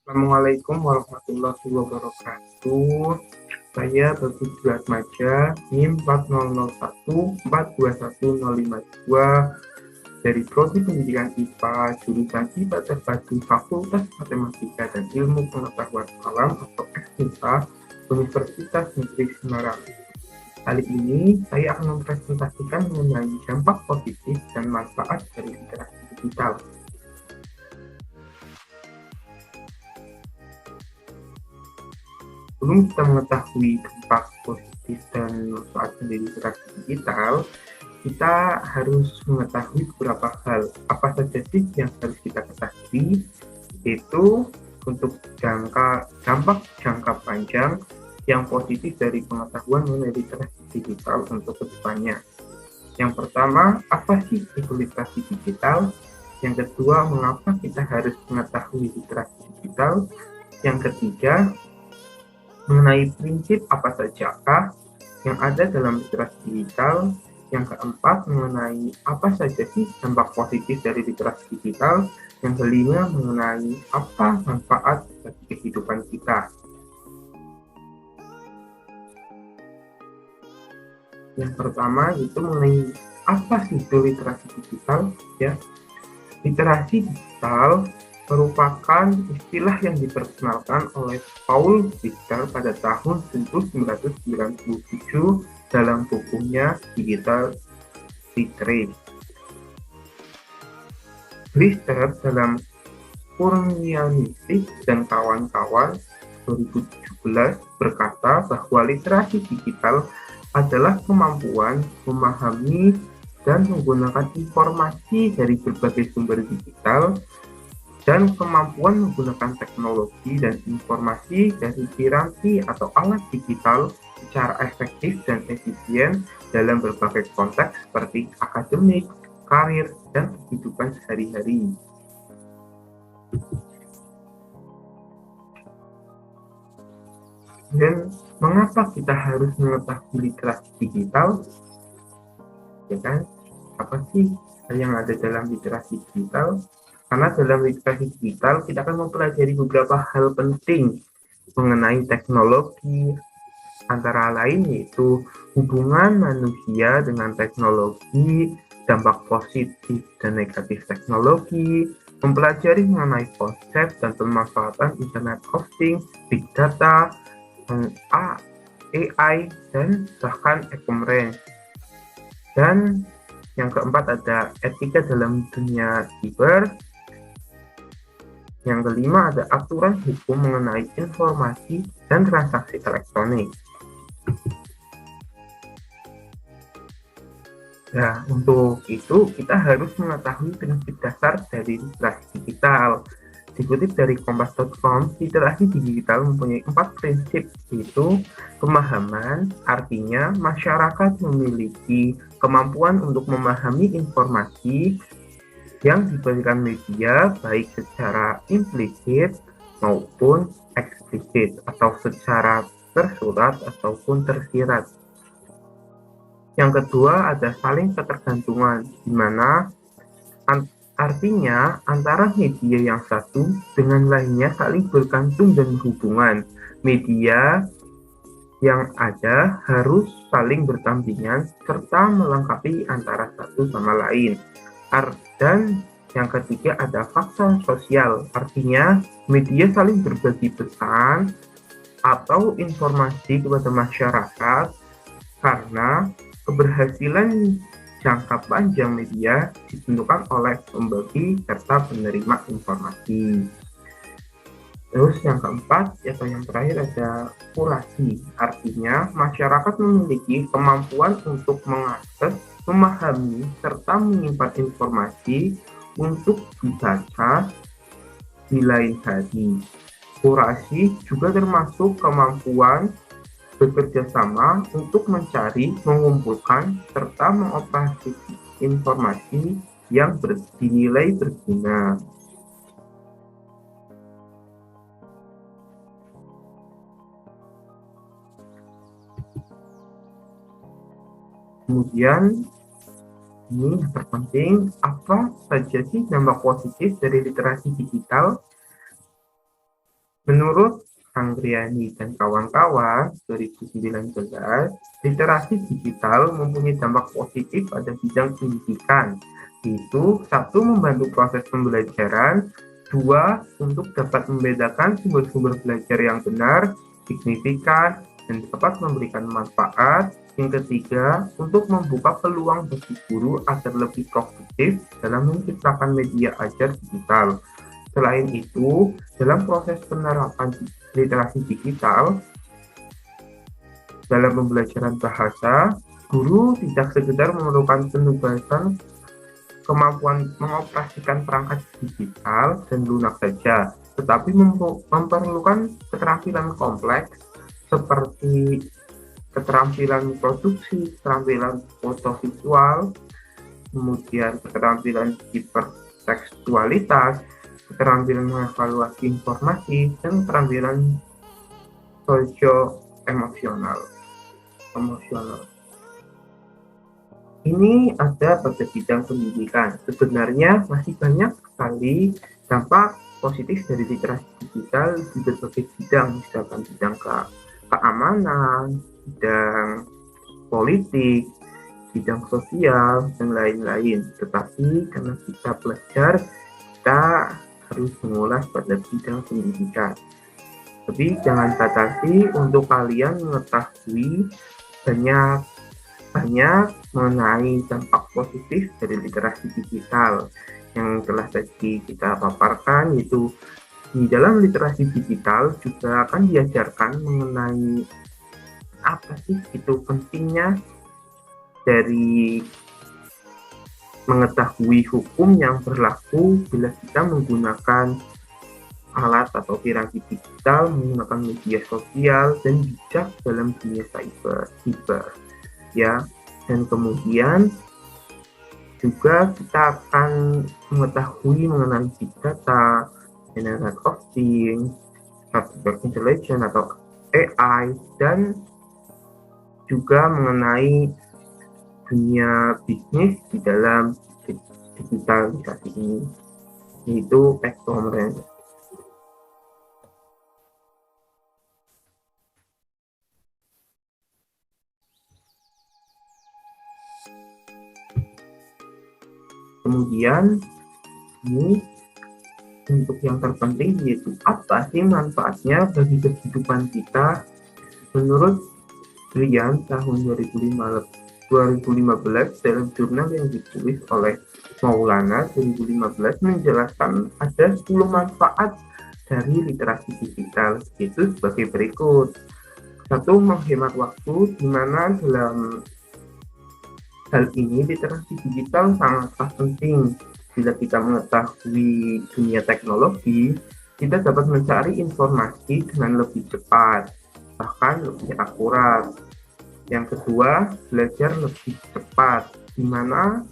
Assalamualaikum warahmatullahi wabarakatuh. Saya Bagus Atmaja, NIM 4001421052 dari Prodi Pendidikan IPA, jurusan IPA Terpadu Fakultas Matematika dan Ilmu Pengetahuan Alam atau FMIPA, Universitas Negeri Semarang. Kali ini saya akan mempresentasikan mengenai dampak positif dan manfaat dari literasi digital. Sebelum kita mengetahui dampak positif dan manfaat dari literasi digital, kita harus mengetahui beberapa hal. Apa saja sih yang harus kita ketahui? Yaitu untuk dampak jangka panjang yang positif dari pengetahuan mengenai literasi digital untuk kedepannya. Yang pertama, apa sih itu literasi digital? Yang kedua, mengapa kita harus mengetahui literasi digital? Yang ketiga, mengenai prinsip apa sajakah yang ada dalam literasi digital. Yang keempat, mengenai apa saja sih dampak positif dari literasi digital. Yang kelima, mengenai apa manfaat bagi kehidupan kita. Yang pertama itu mengenai apa sih itu literasi digital, ya. Literasi digital merupakan istilah yang diperkenalkan oleh Paul Richter pada tahun 1997 dalam bukunya Digital Literacy. Richter dalam Kurnianistik dan kawan-kawan 2017 berkata bahwa literasi digital adalah kemampuan memahami dan menggunakan informasi dari berbagai sumber digital dan kemampuan menggunakan teknologi dan informasi dari piranti atau alat digital secara efektif dan efisien dalam berbagai konteks seperti akademik, karir, dan kehidupan sehari-hari. Dan mengapa kita harus mengetahui literasi digital? Ya kan? Apa sih yang ada dalam literasi digital? Karena dalam literasi digital kita akan mempelajari beberapa hal penting mengenai teknologi, antara lain yaitu hubungan manusia dengan teknologi, dampak positif dan negatif teknologi, mempelajari mengenai konsep dan pemanfaatan Internet of Things, Big Data, AI, dan bahkan e-commerce. Dan yang keempat ada etika dalam dunia siber. Yang kelima ada aturan hukum mengenai informasi dan transaksi elektronik. Nah, untuk itu kita harus mengetahui prinsip dasar dari literasi digital. Dikutip dari kompas.com, literasi digital mempunyai 4 prinsip, yaitu pemahaman, artinya masyarakat memiliki kemampuan untuk memahami informasi yang diberikan media baik secara implisit maupun eksplisit atau secara tersurat ataupun tersirat. Yang kedua ada saling ketergantungan, di mana artinya antara media yang satu dengan lainnya saling bergantung dan berhubungan. Media yang ada harus saling berdampingan serta melengkapi antara satu sama lain. Dan yang ketiga ada faktor sosial, artinya media saling berbagi pesan atau informasi kepada masyarakat karena keberhasilan jangka panjang media ditentukan oleh pembagi serta penerima informasi. Terus yang keempat atau yang terakhir ada kurasi, artinya masyarakat memiliki kemampuan untuk mengakses, memahami, serta menyimpan informasi untuk dibaca di lain hari. Kurasi juga termasuk kemampuan bekerja sama untuk mencari, mengumpulkan, serta mengoperasi informasi yang dinilai berguna. Kemudian, ini yang terpenting, apa saja sih dampak positif dari literasi digital? Menurut Anggriani dan kawan-kawan 2019, literasi digital mempunyai dampak positif pada bidang pendidikan. Itu satu, membantu proses pembelajaran, dua, untuk dapat membedakan sumber-sumber belajar yang benar, signifikan, dan dapat memberikan manfaat. Yang ketiga, untuk membuka peluang bagi guru agar lebih produktif dalam menciptakan media ajar digital. Selain itu, dalam proses penerapan literasi digital, dalam pembelajaran bahasa, guru tidak sekedar memerlukan penugasan kemampuan mengoperasikan perangkat digital dan lunak saja, tetapi memerlukan keterampilan kompleks seperti keterampilan produksi, keterampilan foto visual, kemudian keterampilan hipertekstualitas, keterampilan mengevaluasi informasi, dan keterampilan socio-emosional. Ini ada pada bidang pendidikan. Sebenarnya masih banyak sekali dampak positif dari literasi digital di berbagai bidang, misalkan bidang keamanan, bidang politik, bidang sosial, dan lain-lain. Tetapi karena kita belajar, kita harus mengulas pada bidang pendidikan. Tapi jangan batasi untuk kalian mengetahui banyak mengenai dampak positif dari literasi digital yang telah tadi kita paparkan, yaitu di dalam literasi digital juga akan diajarkan mengenai apa sih itu pentingnya dari mengetahui hukum yang berlaku bila kita menggunakan alat atau piranti digital, menggunakan media sosial, dan bijak dalam dunia cyber ya. Dan kemudian juga kita akan mengetahui mengenai big data, Internet of Things, artificial intelligence atau AI, dan juga mengenai dunia bisnis di dalam digitalisasi ini, yaitu e-commerce. Kemudian ini untuk yang terpenting, yaitu apa sih manfaatnya bagi kehidupan kita. Menurut Brian tahun 2015 dalam jurnal yang ditulis oleh Maulana 2015 menjelaskan ada 10 manfaat dari literasi digital, yaitu sebagai berikut. Satu, menghemat waktu, di mana dalam hal ini literasi digital sangatlah penting. Bila kita mengetahui dunia teknologi, kita dapat mencari informasi dengan lebih cepat, bahkan lebih akurat. Yang kedua, belajar lebih cepat, di mana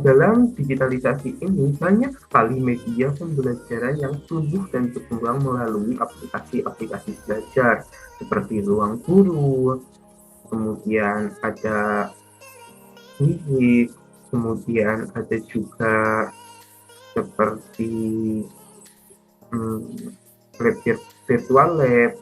dalam digitalisasi ini banyak sekali media pembelajaran yang tumbuh dan berkembang melalui aplikasi-aplikasi belajar seperti Ruang Guru, kemudian ada Wihik, kemudian ada juga seperti virtual lab.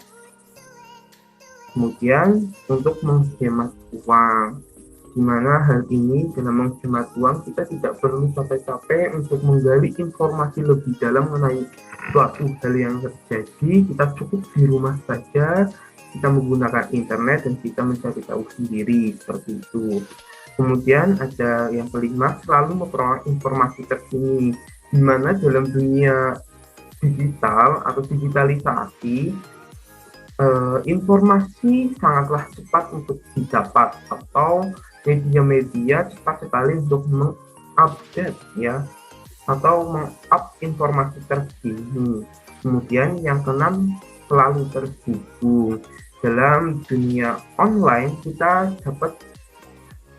Kemudian untuk menghemat uang, di mana hal ini dalam menghemat uang kita tidak perlu capek-capek untuk menggali informasi lebih dalam mengenai suatu hal yang terjadi. Kita cukup di rumah saja, kita menggunakan internet dan kita mencari tahu sendiri, seperti itu. Kemudian ada yang kelima, selalu memperoleh informasi terkini, di mana dalam dunia digital atau digitalisasi, informasi sangatlah cepat untuk didapat, atau media-media cepat sekali untuk mengupdate ya, atau mengup informasi terkini. Kemudian yang keenam, selalu terhubung. Dalam dunia online kita dapat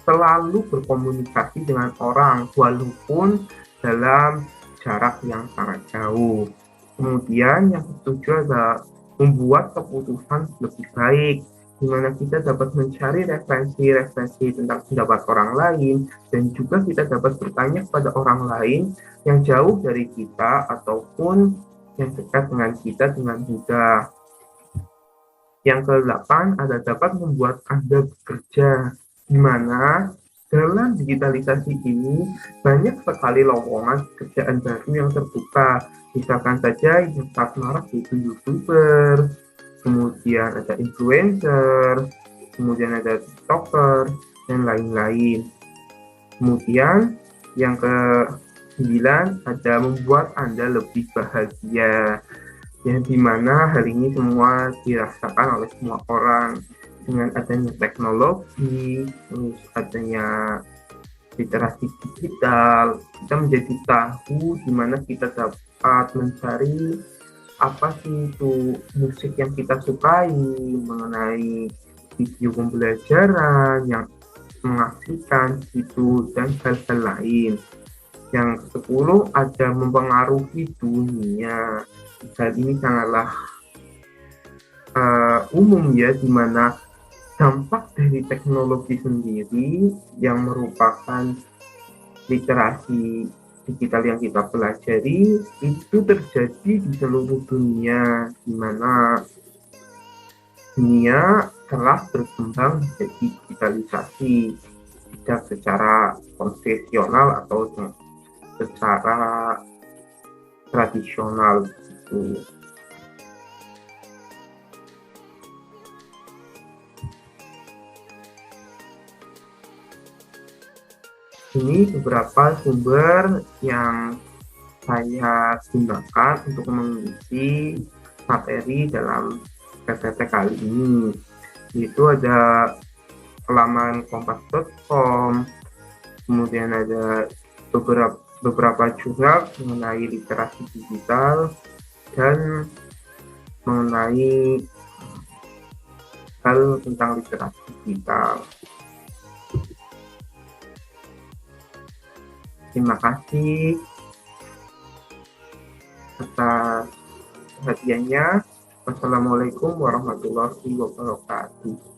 selalu berkomunikasi dengan orang walaupun dalam jarak yang sangat jauh. Kemudian yang ketujuh adalah membuat keputusan lebih baik, di mana kita dapat mencari referensi tentang pendapat orang lain, dan juga kita dapat bertanya kepada orang lain yang jauh dari kita ataupun yang dekat dengan kita dengan mudah. Yang ke-8 ada dapat membuat Anda bekerja, di mana dalam digitalisasi ini banyak sekali lowongan pekerjaan baru yang terbuka. Misalkan saja yang saat marak itu YouTuber, kemudian ada influencer, kemudian ada TikToker, dan lain-lain. Kemudian yang ke-9 ada membuat Anda lebih bahagia, yang dimana hal ini semua dirasakan oleh semua orang dengan adanya teknologi, terus adanya literasi digital. Kita menjadi tahu di mana kita dapat mencari apa sih itu musik yang kita sukai, mengenai video pembelajaran yang mengasihkan itu, dan hal-hal lain. Yang ke-10 ada mempengaruhi dunia. Hal ini sangatlah umum ya, di mana dampak dari teknologi sendiri yang merupakan literasi digital yang kita pelajari itu terjadi di seluruh dunia, di mana dunia telah berkembang menjadi digitalisasi, tidak secara konvensional atau secara tradisional gitu. Ini beberapa sumber yang saya gunakan untuk mengisi materi dalam PPT kali ini. Itu ada laman kompas.com, kemudian ada beberapa jurnal mengenai literasi digital dan mengenai hal tentang literasi digital. Terima kasih atas perhatiannya. Wassalamualaikum warahmatullahi wabarakatuh.